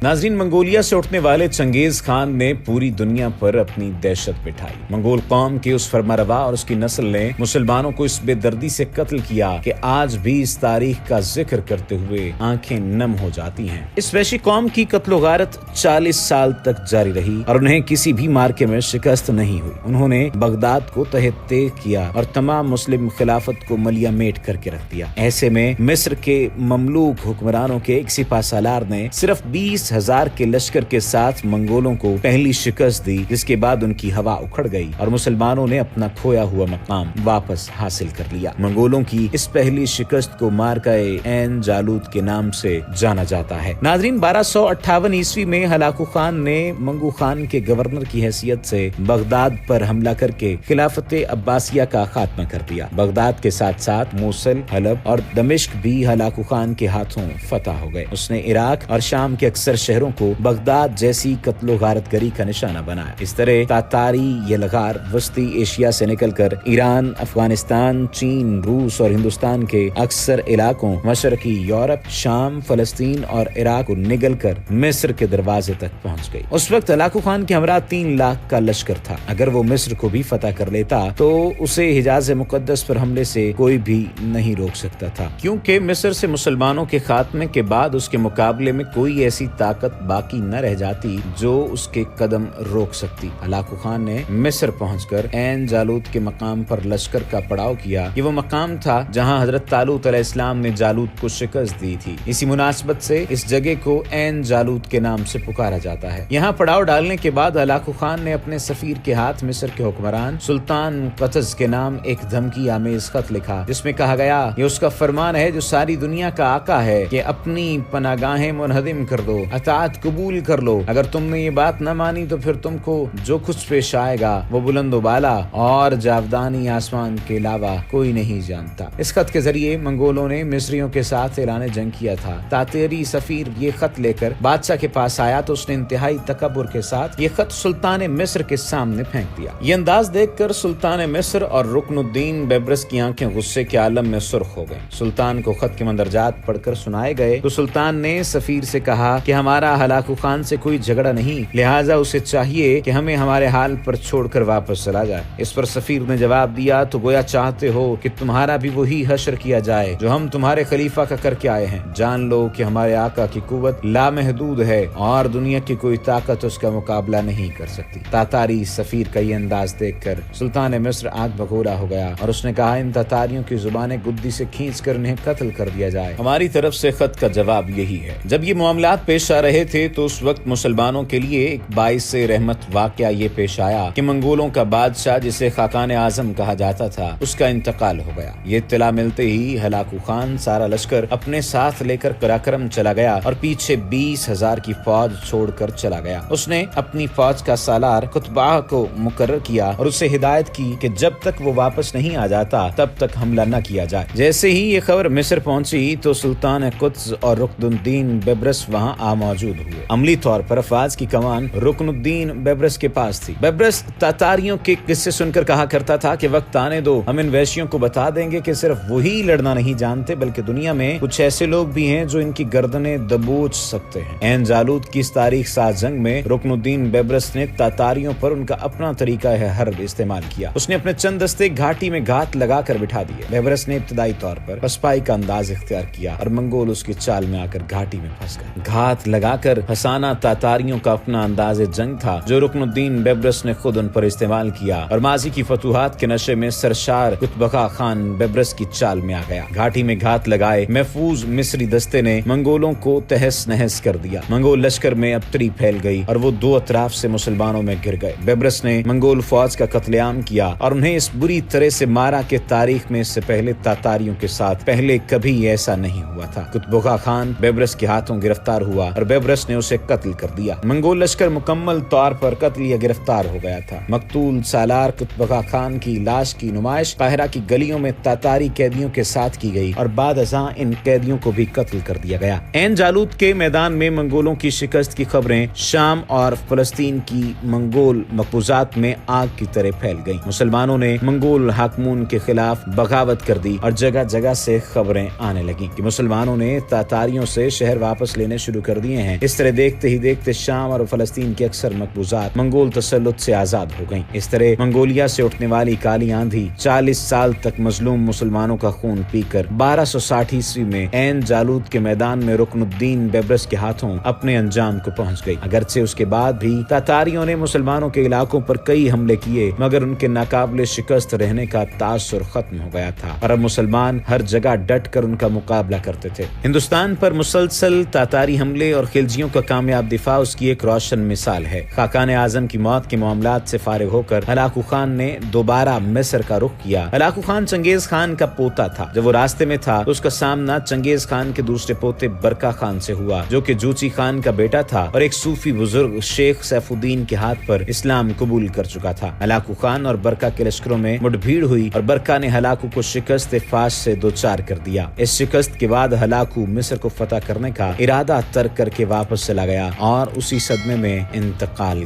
नाज़रीन, मंगोलिया से उठने वाले चंगेज खान ने पूरी दुनिया पर अपनी दहशत बिठाई। मंगोल कौम के उस फरमारवा और उसकी नस्ल ने मुसलमानों को इस बेदर्दी से कत्ल किया कि आज भी इस तारीख का जिक्र करते हुए आंखें नम हो जाती हैं। इस वहशी कौम की कत्लो गारत 40 साल तक जारी रही और उन्हें किसी भी मार्के में शिकस्त नहीं हुई। उन्होंने बगदाद को तहत किया और तमाम मुस्लिम खिलाफत को मलिया मेट करके रख दिया। ऐसे में मिस्र के ममलूक हुक्मरानों के एक सिपा सालार ने सिर्फ 20,000 के लश्कर के साथ मंगोलों को पहली शिकस्त दी, जिसके बाद उनकी हवा उखड़ गई और मुसलमानों ने अपना खोया हुआ मकाम वापस हासिल कर लिया। मंगोलों की इस पहली शिकस्त को मारकाए ऐन जालूत के नाम से जाना जाता है। नाज़रीन, 1258 ईस्वी में हलाकू खान ने मंगू खान के गवर्नर की हैसियत से बगदाद पर हमला करके खिलाफत अब्बासिया का खात्मा कर दिया। बगदाद के साथ साथ मूसल, हलब और दमिश्क भी हलाकू खान के हाथों फतह हो गए। उसने इराक और शाम के अक्सर शहरों को बगदाद जैसी कत्लो गारतगरी का निशाना बनाया। इस तरह तातारी यलगार वस्ती एशिया से निकलकर ईरान, अफगानिस्तान, चीन, रूस और हिंदुस्तान के अक्सर इलाकों, मशरकी यूरोप, शाम, फलस्तीन और इराक को निगल कर मिस्र के दरवाजे तक पहुंच गई। उस वक्त हलाकू खान के हमरा 3 लाख का लश्कर था। अगर वो मिस्र को भी फतह कर लेता तो उसे हिजाज मुकद्दस पर हमले से कोई भी नहीं रोक सकता था, क्योंकि मिस्र से मुसलमानों के खात्मे के बाद उसके मुकाबले में कोई ऐसी ताकत बाकी न रह जाती जो उसके कदम रोक सकती। हलाकू खान ने मिस्र पहुंचकर ऐन जालूत के मकाम पर लश्कर का पड़ाव किया। ये वो मकाम था जहां हजरत तालूत अलैहिस्सलाम ने जालूत को शिकस्त दी थी। इसी मुनासबत से इस जगह को ऐन जालूत के नाम से पुकारा जाता है। यहाँ पड़ाव डालने के बाद हलाकू खान ने अपने सफीर के हाथ मिस्र के हुक्मरान सुल्तान कतज के नाम एक धमकी आमेज खत लिखा, जिसमें कहा गया ये उसका फरमान है जो सारी दुनिया का आका है कि अपनी पनागाहें मुनहदिम कर दो, अताअत कबूल कर लो। अगर तुमने ये बात न मानी तो फिर तुमको जो कुछ पेश आएगा वो बुलंदो बाला और जावदानी आसमान के अलावा कोई नहीं जानता। इस खत के जरिए मंगोलों ने मिस्रियों के साथ ऐलान जंग किया था। तातेरी सफीर ये खत लेकर बादशाह के पास आया तो उसने इंतहाई तकब्बुर के साथ ये खत सुल्तान मिस्र के सामने फेंक दिया। ये अंदाज देखकर सुल्तान मिस्र और रुकनुद्दीन बेब्रस की आंखें गुस्से के आलम में सुर्ख हो गईं। सुल्तान को खत के मंदरजात पढ़कर सुनाए गए तो सुल्तान ने सफीर से कहा कि हमारा हलाकू खान से कोई झगड़ा नहीं, लिहाजा उसे चाहिए कि हमें हमारे हाल पर छोड़कर वापस चला जाए। इस पर सफीर ने जवाब दिया तो गोया चाहते हो कि तुम्हारा भी वही हशर किया जाए जो हम तुम्हारे खलीफा का करके आए हैं। जान लो कि हमारे आका की कुव्वत लामहदूद है और दुनिया की कोई ताकत उसका मुकाबला नहीं कर सकती। तातारी सफीर का ये अंदाज देखकर सुल्तान मिस्र आग बगोला हो गया और उसने कहा इन तातारियों की जुबानें गुद्दी से खींचकर इन्हें कत्ल कर दिया जाए। हमारी तरफ से खत का जवाब यही है। जब ये मामलात पेश आ रहे थे तो उस वक्त मुसलमानों के लिए एक बाइस से रहमत वाकया ये पेश आया कि मंगोलों का बादशाह, जिसे खाकान आजम कहा जाता था, उसका इंतकाल हो गया। ये इत्तला मिलते ही हलाकू खान सारा लश्कर अपने साथ लेकर कराकरम चला गया और पीछे 20,000 की फौज छोड़कर चला गया। उसने अपनी फौज का सालार कुतबाह को मुकर्रर किया और उसे हिदायत की कि जब तक वो वापस नहीं आ जाता तब तक हमला न किया जाए। जैसे ही ये खबर मिस्र पहुंची तो सुल्तान कुत्स और रुकनुद्दीन बेब्रस वहां आ मौजूद हुए। अमली तौर पर अफवाज की कमान रुकनुद्दीन बेब्रस के पास थी। बेब्रस तातारियों के किस्से सुनकर कहा करता था कि वक्त आने दो, हम इन वैश्यों को बता देंगे कि सिर्फ वही लड़ना नहीं जानते बल्कि दुनिया में कुछ ऐसे लोग भी हैं जो इनकी गर्दनें दबोच सकते हैं। ऐन जालूत की इस तारीख साज जंग में रुकनुद्दीन बेब्रस ने तातारियों पर उनका अपना तरीका है हर्ब इस्तेमाल किया। उसने अपने चंद दस्ते घाटी में घात लगाकर बिठा दिए। बेब्रस ने इब्तदाई तौर पर पसपाई का अंदाज इख्तियार किया और मंगोल उसकी चाल में आकर घाटी में फंस गए। घात लगाकर फसाना तातारियों का अपना अंदाज जंग था जो रुकनुद्दीन बेब्रस ने खुद उन पर इस्तेमाल किया और माजी की फतूहात के नशे में सरशार कुतबका खान बेब्रस की चाल में आ गया। घाटी में घात लगाए महफूज मिस्री दस्ते ने मंगोलों को तहस नहस कर दिया। मंगोल लश्कर में अबतरी फैल गई और वो दो अतराफ से मुसलमानों में घिर गए। बेब्रस ने मंगोल फौज का कत्लेआम किया और उन्हें इस बुरी तरह से मारा कि तारीख में इससे पहले तातारियों के साथ पहले कभी ऐसा नहीं हुआ था। कुतबका खान बेब्रस के हाथों गिरफ्तार हुआ और बेब्रस ने उसे कत्ल कर दिया। मंगोल लश्कर मुकम्मल तौर पर कत्ल या गिरफ्तार हो गया था। मकतूल सालार कुतबका खान की लाश की नुमाइश काहिरा की गलियों में तातारी कैदियों के साथ की गई और बाद अज़ां इन कैदियों को भी कत्ल कर दिया गया। ऐन जालूत के मैदान में मंगोलों की शिकस्त की खबरें शाम और फलस्तीन की मंगोल मकबूजात में आग की तरह फैल गईं। मुसलमानों ने मंगोल हाकमून के खिलाफ बगावत कर दी और जगह जगह से खबरें आने लगी कि मुसलमानों ने तातारियों से शहर वापस लेने शुरू कर दिए ہوئے ہیں، اس طرح دیکھتے ہی دیکھتے شام اور فلسطین کی اکثر مقبوضات منگول تسلط سے آزاد ہو گئیں۔ اس طرح منگولیا سے اٹھنے والی کالی آندھی 40 سال تک مظلوم مسلمانوں کا خون پی کر 1260 عیسوی میں عین جالوت کے میدان میں رکن الدین بیبرس کے ہاتھوں اپنے انجام کو پہنچ گئی۔ اگرچہ اس کے بعد بھی تاتاریوں نے مسلمانوں کے علاقوں پر کئی حملے کیے، مگر ان کے ناقابل شکست رہنے کا تاثر ختم ہو گیا تھا اور اب مسلمان ہر جگہ ڈٹ کر ان کا مقابلہ کرتے تھے۔ ہندوستان پر مسلسل تاتاری حملے اور خلجیوں کا کامیاب دفاع اس کی ایک روشن مثال ہے۔ خاقان اعظم کی موت کے معاملات سے فارغ ہو کر ہلاکو خان نے دوبارہ مصر کا رخ کیا۔ ہلاکو خان چنگیز خان کا پوتا تھا۔ جب وہ راستے میں تھا تو اس کا سامنا چنگیز خان کے دوسرے پوتے برکا خان سے ہوا، جو کہ جوچی خان کا بیٹا تھا اور ایک صوفی بزرگ شیخ سیف الدین کے ہاتھ پر اسلام قبول کر چکا تھا۔ ہلاکو خان اور برکا کے لشکروں میں مٹ بھیڑ ہوئی اور برکا نے ہلاکو کو شکست فاش سے دوچار کر دیا۔ اس شکست کے بعد ہلاکو مصر کو فتح کرنے کا ارادہ ترک کر کے واپس چلا گیا اور اسی صدمے میں انتقال